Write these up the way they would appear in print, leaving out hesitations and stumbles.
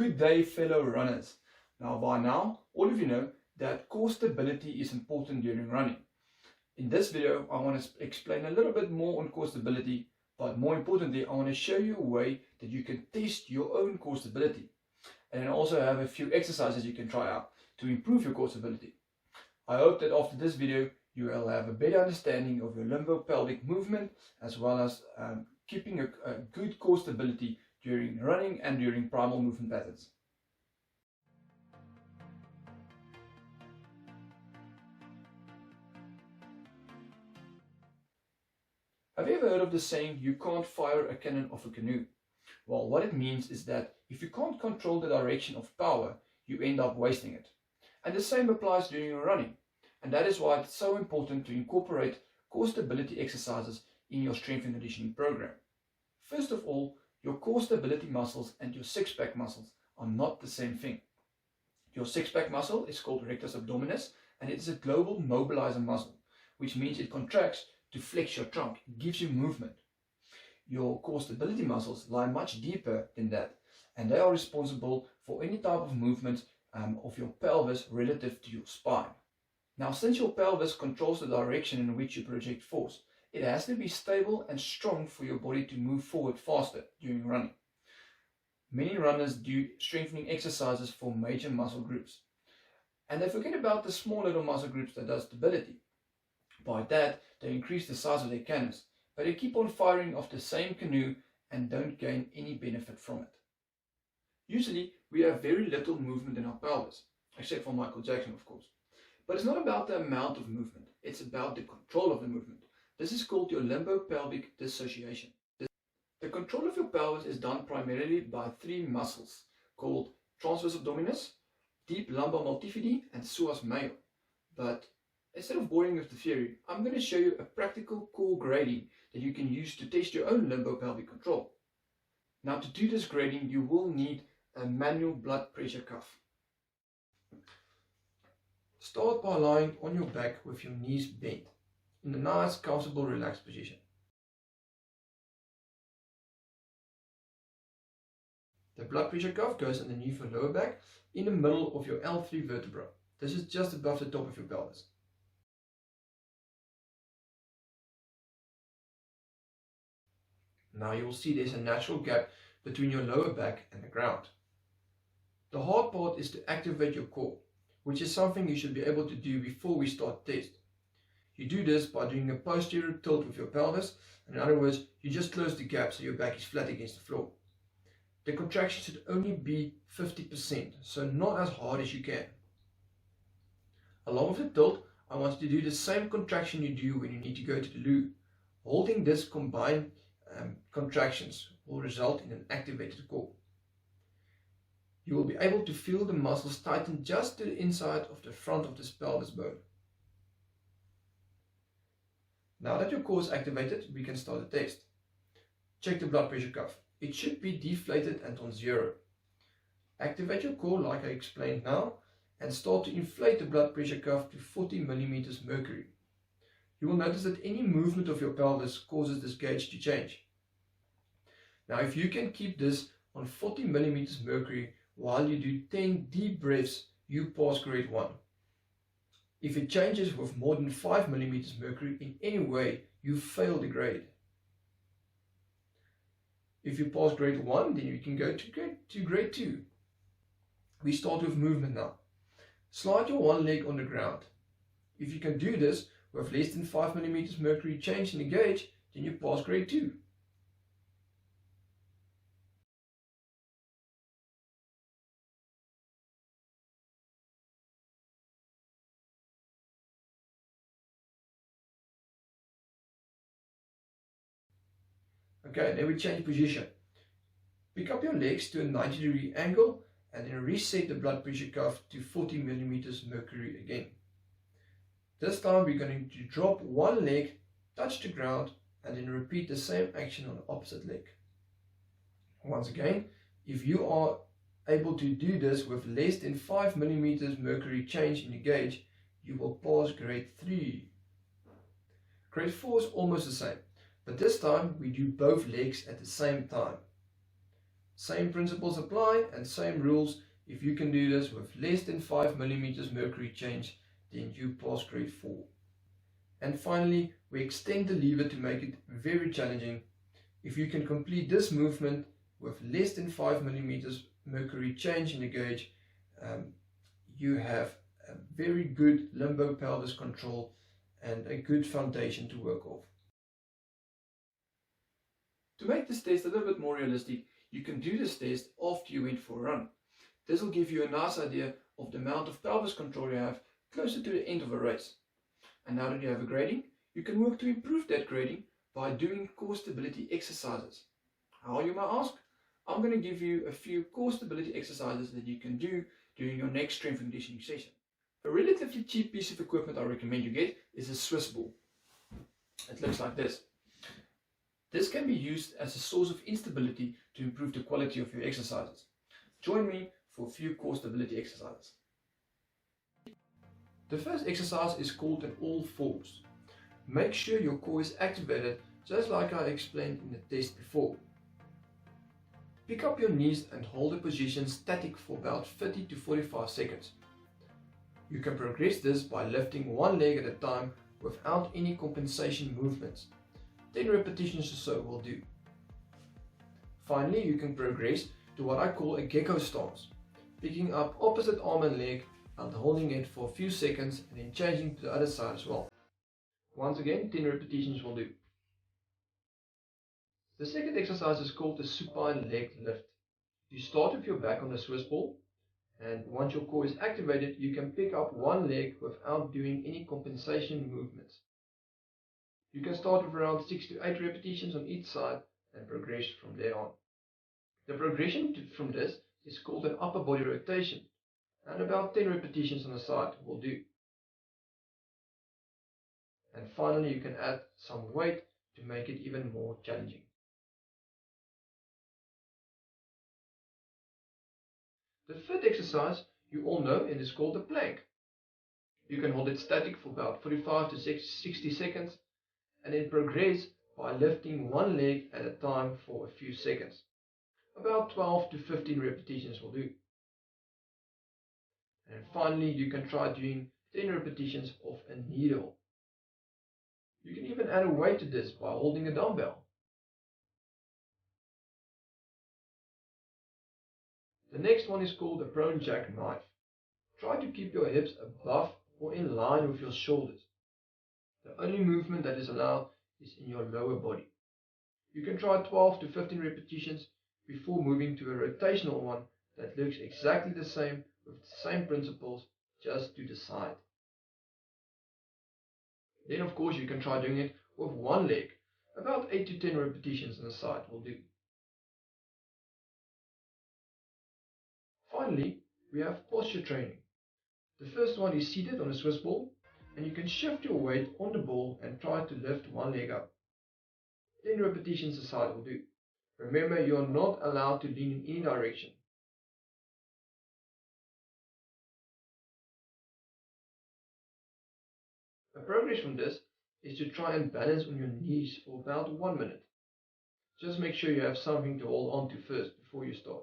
Good day, fellow runners. Now, by now, all of you know that core stability is important during running. In this video, I want to explain a little bit more on core stability, but more importantly, I want to show you a way that you can test your own core stability. And then also have a few exercises you can try out to improve your core stability. I hope that after this video, you will have a better understanding of your limbo-pelvic movement, as well as keeping a good core stability during running and during primal movement patterns. Have you ever heard of the saying, you can't fire a cannon off a canoe? Well, what it means is that if you can't control the direction of power, you end up wasting it. And the same applies during your running. And that is why it's so important to incorporate core stability exercises in your strength and conditioning program. First of all, your core stability muscles and your six-pack muscles are not the same thing. Your six-pack muscle is called rectus abdominis, and it is a global mobilizer muscle, which means it contracts to flex your trunk. It gives you movement. Your core stability muscles lie much deeper than that, and they are responsible for any type of movement of your pelvis relative to your spine. Now, since your pelvis controls the direction in which you project force, it has to be stable and strong for your body to move forward faster during running. Many runners do strengthening exercises for major muscle groups, and they forget about the small little muscle groups that does stability. By that, they increase the size of their cannons, but they keep on firing off the same canoe and don't gain any benefit from it. Usually, we have very little movement in our pelvis, except for Michael Jackson, of course. But it's not about the amount of movement, it's about the control of the movement. This is called your limbo-pelvic dissociation. The control of your pelvis is done primarily by three muscles called transverse abdominis, deep lumbar multifidi, and psoas major. But instead of boring with the theory, I'm going to show you a practical core grading that you can use to test your own limbo-pelvic control. Now, to do this grading, you will need a manual blood pressure cuff. Start by lying on your back with your knees bent in a nice, comfortable, relaxed position. The blood pressure cuff goes underneath your lower back in the middle of your L3 vertebra. This is just above the top of your pelvis. Now you will see there's a natural gap between your lower back and the ground. The hard part is to activate your core, which is something you should be able to do before we start the test. You do this by doing a posterior tilt with your pelvis, and in other words, you just close the gap so your back is flat against the floor. The contraction should only be 50%, so not as hard as you can. Along with the tilt, I want you to do the same contraction you do when you need to go to the loo. Holding this combined contractions will result in an activated core. You will be able to feel the muscles tighten just to the inside of the front of this pelvis bone. Now that your core is activated, we can start the test. Check the blood pressure cuff. It should be deflated and on 0. Activate your core like I explained now and start to inflate the blood pressure cuff to 40 mm mercury. You will notice that any movement of your pelvis causes this gauge to change. Now, if you can keep this on 40 mm mercury while you do 10 deep breaths, you pass grade 1. If it changes with more than 5 mm mercury in any way, you fail the grade. If you pass grade 1, then you can go to grade 2. We start with movement now. Slide your one leg on the ground. If you can do this with less than 5 mm mercury change in the gauge, then you pass grade 2. Okay, then we change position. Pick up your legs to a 90-degree angle and then reset the blood pressure cuff to 40 mm mercury again. This time we're going to drop one leg, touch the ground, and then repeat the same action on the opposite leg. Once again, if you are able to do this with less than 5 mm mercury change in the gauge, you will pass grade 3. Grade 4 is almost the same. But this time we do both legs at the same time. Same principles apply and same rules. If you can do this with less than 5 millimeters mercury change, then you pass grade 4. And finally, we extend the lever to make it very challenging. If you can complete this movement with less than 5 millimeters mercury change in the gauge, you have a very good limbo pelvis control and a good foundation to work off. To make this test a little bit more realistic, you can do this test after you went for a run. This will give you a nice idea of the amount of pelvis control you have closer to the end of a race. And now that you have a grading, you can work to improve that grading by doing core stability exercises. How, you might ask? I'm going to give you a few core stability exercises that you can do during your next strength and conditioning session. A relatively cheap piece of equipment I recommend you get is a Swiss ball. It looks like this. This can be used as a source of instability to improve the quality of your exercises. Join me for a few core stability exercises. The first exercise is called an all fours. Make sure your core is activated just like I explained in the test before. Pick up your knees and hold the position static for about 30 to 45 seconds. You can progress this by lifting one leg at a time without any compensation movements. 10 repetitions or so will do. Finally, you can progress to what I call a Jaco stance, picking up opposite arm and leg and holding it for a few seconds and then changing to the other side as well. Once again, 10 repetitions will do. The second exercise is called the supine leg lift. You start with your back on the Swiss ball, and once your core is activated, you can pick up one leg without doing any compensation movements. You can start with around 6 to 8 repetitions on each side and progress from there on. The progression from this is called an upper body rotation, and about 10 repetitions on the side will do. And finally, you can add some weight to make it even more challenging. The third exercise you all know and is called the plank. You can hold it static for about 45 to 60 seconds and then progress by lifting one leg at a time for a few seconds. About 12 to 15 repetitions will do. And finally, you can try doing 10 repetitions of a needle. You can even add a weight to this by holding a dumbbell. The next one is called a prone jackknife. Try to keep your hips above or in line with your shoulders. The only movement that is allowed is in your lower body. You can try 12 to 15 repetitions before moving to a rotational one that looks exactly the same with the same principles, just to the side. Then of course you can try doing it with one leg. About 8 to 10 repetitions on the side will do. Finally, we have posture training. The first one is seated on a Swiss ball, and you can shift your weight on the ball and try to lift one leg up. 10 repetitions a side will do. Remember, you are not allowed to lean in any direction. The progress from this is to try and balance on your knees for about 1 minute. Just make sure you have something to hold on to first before you start.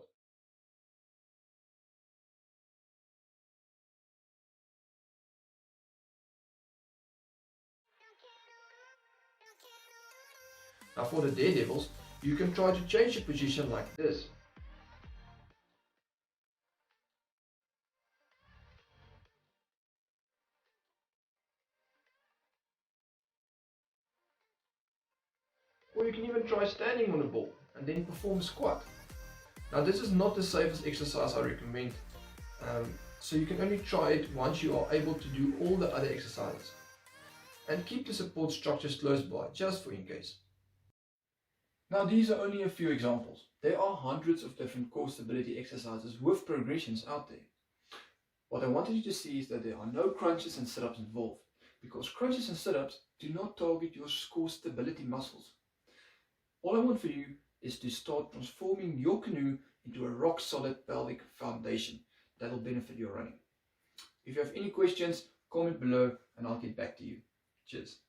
Now for the daredevils, you can try to change your position like this. Or you can even try standing on the ball and then perform a squat. Now this is not the safest exercise I recommend, so you can only try it once you are able to do all the other exercises. And keep the support structures close by, just for in case. Now these are only a few examples. There are hundreds of different core stability exercises with progressions out there. What I wanted you to see is that there are no crunches and sit-ups involved, because crunches and sit-ups do not target your core stability muscles. All I want for you is to start transforming your canoe into a rock-solid pelvic foundation that will benefit your running. If you have any questions, comment below and I'll get back to you. Cheers.